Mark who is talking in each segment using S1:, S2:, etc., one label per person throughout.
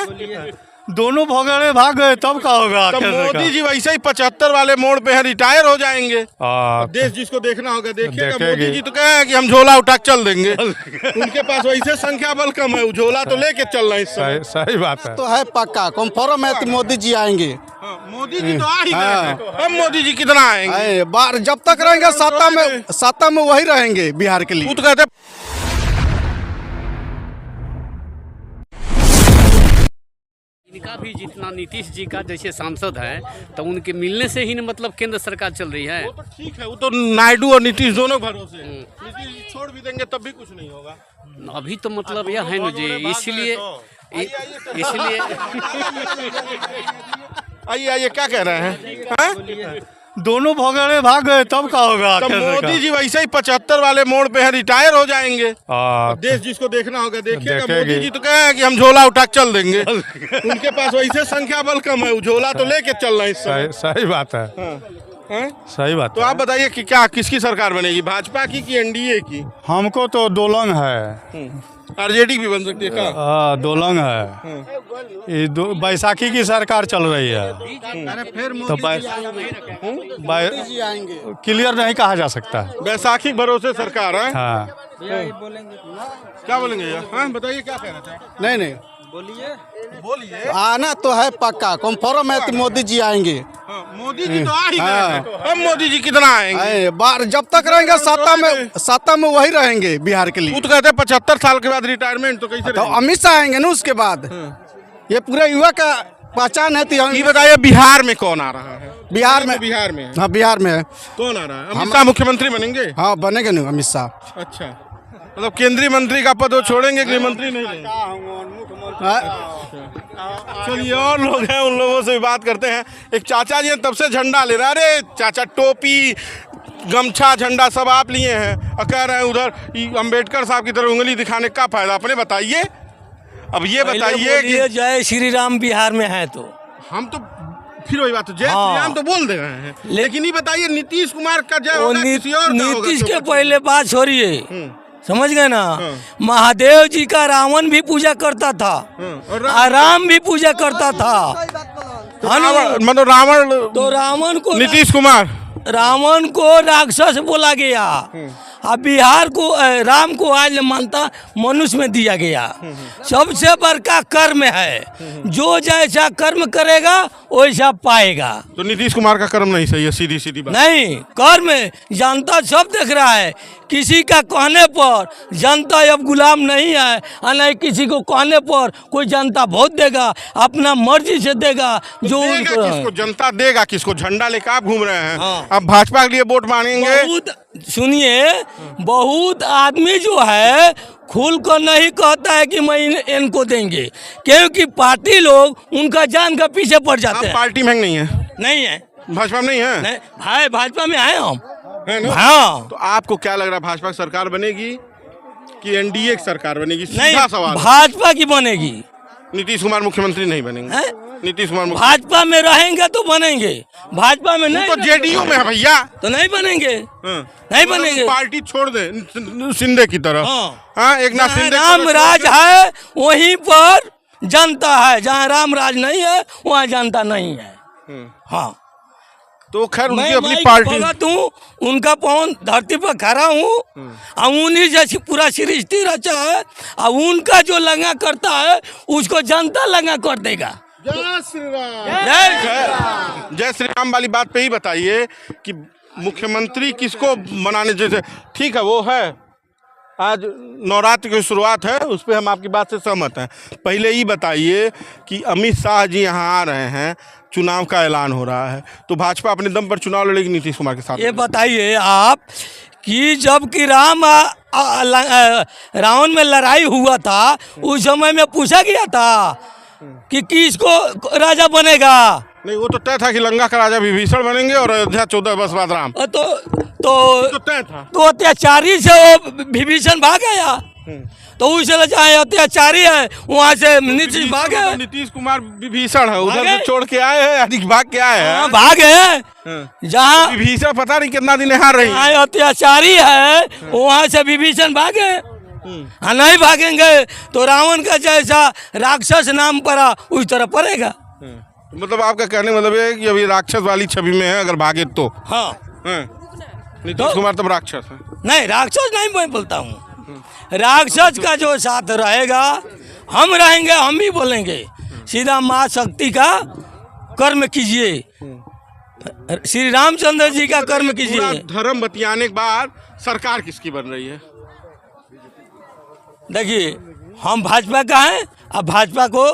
S1: हैं? दोनों भगड़े भाग गए तब का होगा?
S2: तो मोदी जी वैसे ही 75 वाले मोड़ पे हैं, रिटायर हो जाएंगे। देश जिसको देखना होगा देखिएगा। मोदी जी तो कहे हैं कि हम झोला उठा के चल देंगे। उनके पास वैसे संख्या बल कम है, झोला तो लेके चल रहे हैं।
S3: सही बात है।
S4: तो है पक्का कंफर्म है कि मोदी जी आएंगे।
S2: मोदी जी तो आ ही गए। अब मोदी जी कितना आएंगे?
S4: बार जब तक रहेंगे सत्ता में वही रहेंगे बिहार के लिए।
S2: वो तो कहते
S5: इनका भी जितना नीतीश जी का जैसे सांसद है तो उनके मिलने से ही न मतलब केंद्र सरकार चल रही है।
S2: वो तो ठीक है, वो तो नायडू और नीतीश दोनों भरोसे हैं। नीतीश जी छोड़ भी देंगे तब भी कुछ नहीं होगा।
S5: अभी तो मतलब यह है ना जी, इसलिए
S2: आइए क्या कह रहे हैं?
S1: दोनों भगड़े भाग गए तब का होगा?
S2: तो मोदी जी वैसे ही 75 वाले मोड़ पे हैं, रिटायर हो जाएंगे। देश जिसको देखना होगा देखिएगा। मोदी जी तो कहे हैं कि हम झोला उठा के चल देंगे। उनके पास वैसे संख्या बल कम है, झोला तो लेके चल रहे हैं।
S3: सही बात है। सही बात।
S2: तो आप बताइए कि क्या किसकी सरकार बनेगी, भाजपा की कि एनडीए की?
S3: हमको तो दोलंग है।
S2: आरजेडी भी बन सकती है क्या?
S3: दोलंग है। ये बैसाखी की सरकार चल रही है तो क्लियर नहीं कहा जा सकता।
S2: बैसाखी भरोसे सरकार है।
S3: हाँ।
S2: क्या बोलेंगे यार? हाँ बताइए क्या कहना चाहते हैं?
S4: नहीं बोलिए आना तो है पक्का कंफर्म है कि मोदी जी आएंगे।
S2: मोदी जी तो आ ही गए। अब मोदी जी कितना आएंगे?
S4: बार जब तक रहेंगे सत्ता में वही रहेंगे बिहार के लिए।
S2: वो तो कहते हैं 75 साल के बाद रिटायरमेंट तो कैसे?
S4: तो अमित शाह आएंगे ना उसके बाद। ये पूरे युवा का पहचान है।
S2: ये बताइए बिहार में कौन आ रहा है?
S4: बिहार में हाँ बिहार में है।
S2: कौन आ रहा है? अमित शाह मुख्यमंत्री बनेंगे?
S4: हाँ बनेंगे ना अमित शाह।
S2: अच्छा, मतलब केंद्रीय मंत्री का पद वो छोड़ेंगे, गृह मंत्री नहीं लेंगे? चलिए और लोग हैं, उन लोगों से भी बात करते हैं। एक चाचा जी हैं, तब से झंडा ले रहे हैं। अरे चाचा, टोपी गमछा झंडा सब आप लिए हैं और कह रहे हैं उधर अंबेडकर साहब की तरफ उंगली दिखाने का फायदा? अपने बताइए। अब ये बताइए कि
S6: जय श्री राम बिहार में है तो
S2: हम तो फिर वही बात, जय श्री राम तो बोल दे रहे हैं, लेकिन ये बताइए नीतीश कुमार का जय होगा किसी और का होगा?
S6: नीतीश के पहले बात छोड़िए, समझ गए ना? महादेव जी का रावण भी पूजा करता था और राम भी पूजा करता था।
S2: मतलब रावण,
S6: तो रावण को
S2: नीतीश कुमार,
S6: रावण को राक्षस बोला गया। अब बिहार को राम को आज मानता मनुष्य में दिया गया। सबसे बड़का कर्म है, जो जैसा कर्म करेगा वैसा पाएगा।
S2: तो नीतीश कुमार का कर्म नहीं सही है, सीधी बात
S6: नहीं। कर्म जनता सब देख रहा है। किसी का कहने पर जनता अब गुलाम नहीं है, और नहीं किसी को कहने पर कोई जनता वोट देगा, अपना मर्जी से देगा।
S2: तो
S6: जो
S2: किसको जनता देगा, किसको? झंडा लेकर आप घूम रहे हैं। अब भाजपा के लिए वोट मांगेंगे?
S6: सुनिए, बहुत आदमी जो है खुल कर नहीं कहता है कि मैं इनको देंगे, क्योंकि पार्टी लोग उनका जान का पीछे पड़ जाते हैं।
S2: पार्टी में नहीं है?
S6: नहीं है,
S2: भाजपा में नहीं है।
S6: नहीं है, भाजपा में है हम,
S2: है ना?
S6: हाँ।
S2: तो आपको क्या लग रहा है, भाजपा की सरकार बनेगी कि एनडीए की सरकार बनेगी? सीधा सवाल।
S6: भाजपा की बनेगी।
S2: नीतीश कुमार मुख्यमंत्री नहीं बनेंगे? नीतीश कुमार
S6: भाजपा में रहेंगे तो बनेंगे, भाजपा में नहीं
S2: तो जेडीयू में है भैया,
S6: तो नहीं बनेंगे। नहीं बनेंगे।
S2: पार्टी छोड़ दे शिंदे की तरह। हाँ, एक ना शिंदे
S6: राम राज है वहीं पर जनता है, जहाँ राम राज नहीं है वहाँ जनता नहीं है। हाँ,
S2: तो खैर उनकी अपनी पार्टी
S6: हूँ, उनका पवन धरती पर खड़ा हूँ, उन्हीं जैसी पूरा सृष्टि रचा है। अब उनका जो लंगा करता है उसको जनता लंगा कर देगा।
S2: जय श्री राम। जय श्री राम वाली बात पे ही बताइए कि मुख्यमंत्री किसको बनाने, जैसे ठीक है वो है, आज नवरात्र की शुरुआत है, उस पर हम आपकी बात से सहमत हैं। पहले ही बताइए कि अमित शाह जी यहाँ आ रहे हैं, चुनाव का ऐलान हो रहा है, तो भाजपा अपने दम पर चुनाव लड़ेगी नीतीश कुमार के साथ?
S6: ये बताइए आप कि जब कि रावण में लड़ाई हुआ था, उस समय में पूछा गया था कि किसको राजा बनेगा?
S2: नहीं, वो तो तय था कि लंका का राजा विभीषण बनेंगे और अयोध्या 14 वर्ष बाद राम।
S6: तो
S2: तय था।
S6: तो अत्याचारी से वो विभीषण भाग गया, तो उसे जहाँ अत्याचारी है वहाँ से नीतीश भाग गए।
S2: नीतीश कुमार विभीषण है, उधर से छोड़ के आए हैं, भाग के आए हैं।
S6: भाग गए। जहाँ
S2: विभीषण पता नहीं कितना दिन यहाँ रही,
S6: अत्याचारी है वहाँ से विभीषण भाग गए। हाँ नहीं भागेंगे तो रावण का जैसा राक्षस नाम पड़ा उस तरह पड़ेगा।
S2: मतलब आपका कहने का मतलब है कि अभी राक्षस वाली छवि में है, अगर भागे तो
S6: हाँ
S2: नीतीश कुमार तब राक्षस है।
S6: नहीं राक्षस नहीं मैं बोलता हूँ, राक्षस का जो साथ रहेगा हम रहेंगे, हम भी बोलेंगे सीधा माँ शक्ति का कर्म कीजिए, श्री रामचंद्र जी का कर्म
S2: पूरा
S6: कीजिए।
S2: धर्म बतियाने के बाद सरकार किसकी बन रही है?
S6: देखिए हम भाजपा का हैं, अब भाजपा को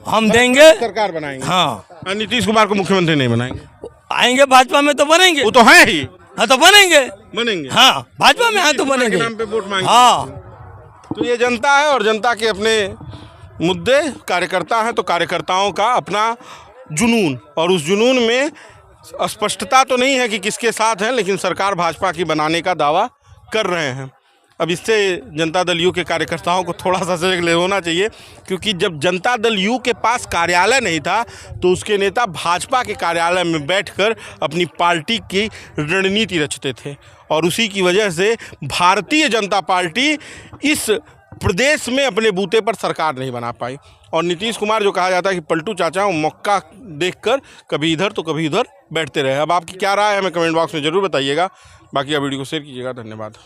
S6: हम देंगे,
S2: सरकार बनाएंगे।
S6: हाँ
S2: और नीतीश कुमार को मुख्यमंत्री नहीं बनाएंगे।
S6: आएंगे भाजपा में तो बनेंगे,
S2: वो तो है ही,
S6: हाँ तो बनेंगे,
S2: बनेंगे।
S6: हाँ भाजपा में आए तो बनेंगे,
S2: नाम पे वोट मांगे।
S6: हाँ।
S2: तो ये जनता है और जनता के अपने मुद्दे, कार्यकर्ता हैं तो कार्यकर्ताओं का अपना जुनून, और उस जुनून में स्पष्टता तो नहीं है कि किसके साथ है, लेकिन सरकार भाजपा की बनाने का दावा कर रहे हैं। अब इससे जनता दल यू के कार्यकर्ताओं को थोड़ा सा सजग होना चाहिए, क्योंकि जब जनता दल यू के पास कार्यालय नहीं था तो उसके नेता भाजपा के कार्यालय में बैठकर अपनी पार्टी की रणनीति रचते थे, और उसी की वजह से भारतीय जनता पार्टी इस प्रदेश में अपने बूते पर सरकार नहीं बना पाई। और नीतीश कुमार जो कहा जाता है कि पलटू चाचा, मौका देखकर कभी इधर तो कभी उधर बैठते रहे। अब आपकी क्या राय है हमें कमेंट बॉक्स में ज़रूर बताइएगा। बाकी आप वीडियो को शेयर कीजिएगा। धन्यवाद।